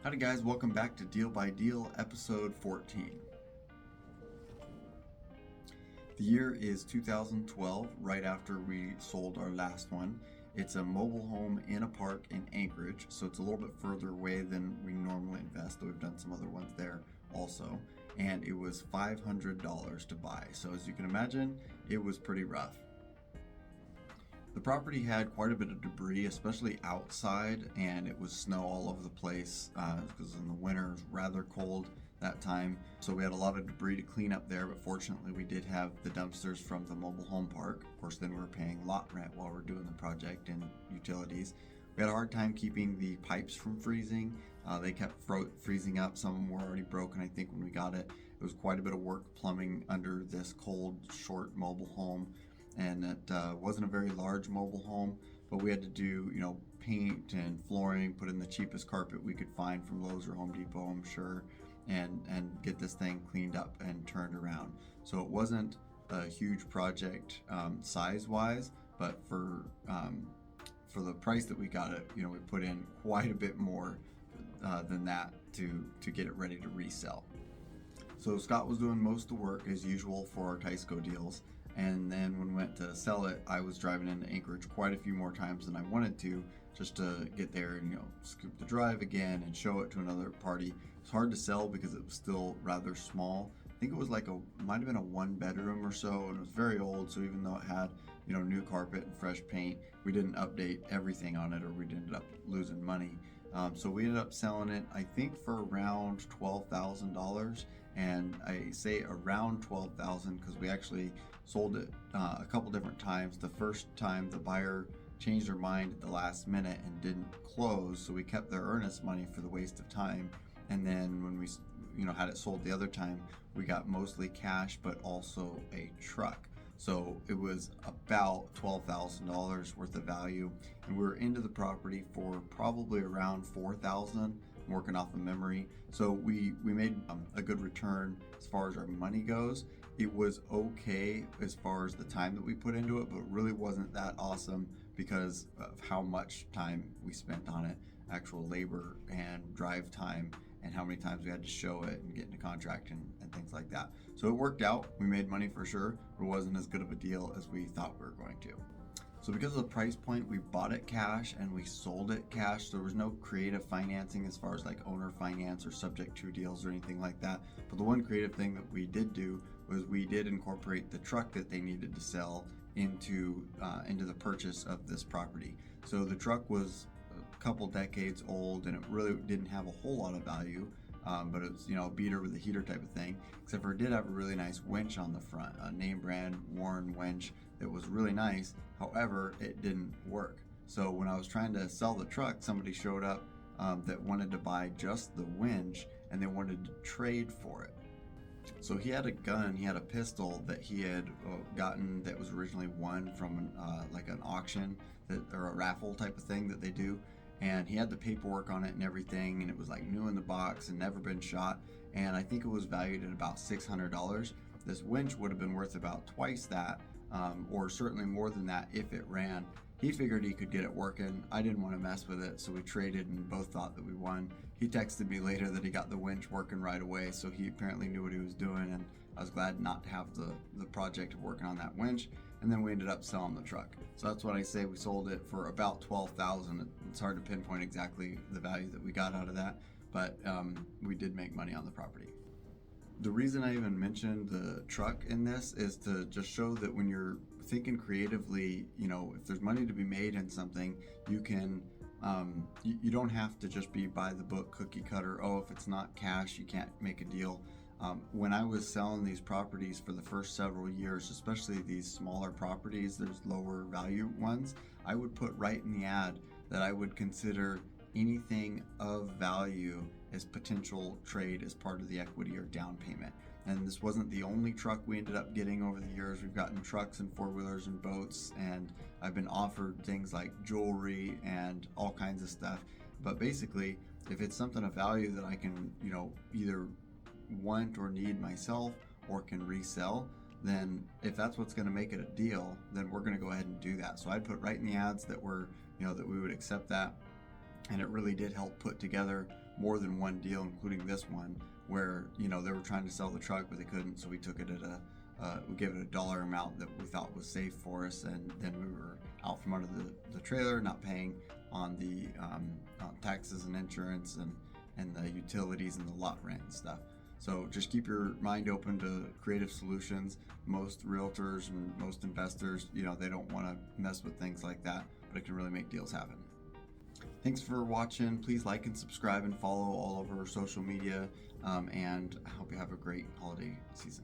Howdy guys, welcome back to Deal by Deal episode 14. The year is 2012, right after we sold our last one. It's a mobile home in a park in Anchorage, so it's a little bit further away than we normally invest, though we've done some other ones there also. And it was $500 to buy, so as you can imagine, it was pretty rough. The property had quite a bit of debris, especially outside, and it was snow all over the place because in the winter it was rather cold that time. So we had a lot of debris to clean up there, but fortunately we did have the dumpsters from the mobile home park. Of course, then we were paying lot rent while we are doing the project and utilities. We had a hard time keeping the pipes from freezing. They kept freezing up. Some of them were already broken, I think, when we got it. It was quite a bit of work plumbing under this cold, short mobile home. And it wasn't a very large mobile home, but we had to do, paint and flooring, put in the cheapest carpet we could find from Lowe's or Home Depot, I'm sure, and get this thing cleaned up and turned around. So it wasn't a huge project size-wise, but for the price that we got it, we put in quite a bit more than that to get it ready to resell. So Scott was doing most of the work as usual for our Tysco deals. And then when we went to sell it, I was driving into Anchorage quite a few more times than I wanted to, just to get there and scoop the drive again and show it to another party. It's hard to sell because it was still rather small. I think it was might have been a 1-bedroom or so, and it was very old. So even though it had new carpet and fresh paint, we didn't update everything on it, or we'd ended up losing money. So we ended up selling it, I think, for around $12,000. And I say around $12,000 because we actually sold it a couple different times. The first time the buyer changed their mind at the last minute and didn't close, so we kept their earnest money for the waste of time. And then when we had it sold the other time, we got mostly cash but also a truck. So it was about $12,000 worth of value, and we were into the property for probably around $4,000. I'm working off of memory. So we made a good return as far as our money goes. It was okay as far as the time that we put into it, but really wasn't that awesome because of how much time we spent on it, actual labor and drive time, and how many times we had to show it and get into contract and things like that. So it worked out. We made money for sure, but it wasn't as good of a deal as we thought we were going to. So because of the price point, we bought it cash and we sold it cash. There was no creative financing as far as like owner finance or subject to deals or anything like that. But the one creative thing that we did do was we did incorporate the truck that they needed to sell into the purchase of this property. So the truck was a couple decades old and it really didn't have a whole lot of value. But it was, a beater with a heater type of thing, except for it did have a really nice winch on the front, a name brand Warren winch that was really nice. However, it didn't work. So when I was trying to sell the truck, somebody showed up that wanted to buy just the winch and they wanted to trade for it. So he had a gun, he had a pistol that he had gotten that was originally won from an auction or a raffle type of thing that they do. And he had the paperwork on it and everything, and it was like new in the box and never been shot. And I think it was valued at about $600. This winch would have been worth about twice that, or certainly more than that if it ran. He figured he could get it working. I didn't want to mess with it, so we traded and both thought that we won. He texted me later that he got the winch working right away, so he apparently knew what he was doing, and I was glad not to have the project of working on that winch. And then we ended up selling the truck. So that's what I say, we sold it for about $12,000. It's hard to pinpoint exactly the value that we got out of that, but we did make money on the property. The reason I even mentioned the truck in this is to just show that when you're thinking creatively, if there's money to be made in something, you can, you don't have to just be by the book cookie cutter. Oh, if it's not cash, you can't make a deal. When I was selling these properties for the first several years, especially these smaller properties, there's lower value ones, I would put right in the ad that I would consider anything of value as potential trade as part of the equity or down payment. And this wasn't the only truck we ended up getting over the years. We've gotten trucks and four-wheelers and boats, and I've been offered things like jewelry and all kinds of stuff. But basically, if it's something of value that I can, either want or need myself or can resell, then if that's what's going to make it a deal, then we're going to go ahead and do that. So I'd put right in the ads that we're, that we would accept that. And it really did help put together more than one deal, including this one, where they were trying to sell the truck but they couldn't, so we took it at we gave it a dollar amount that we thought was safe for us, and then we were out from under the trailer, not paying on the taxes and insurance and the utilities and the lot rent and stuff. So just keep your mind open to creative solutions. Most realtors and most investors, they don't want to mess with things like that, but it can really make deals happen. Thanks for watching. Please like and subscribe and follow all over social media, and I hope you have a great holiday season.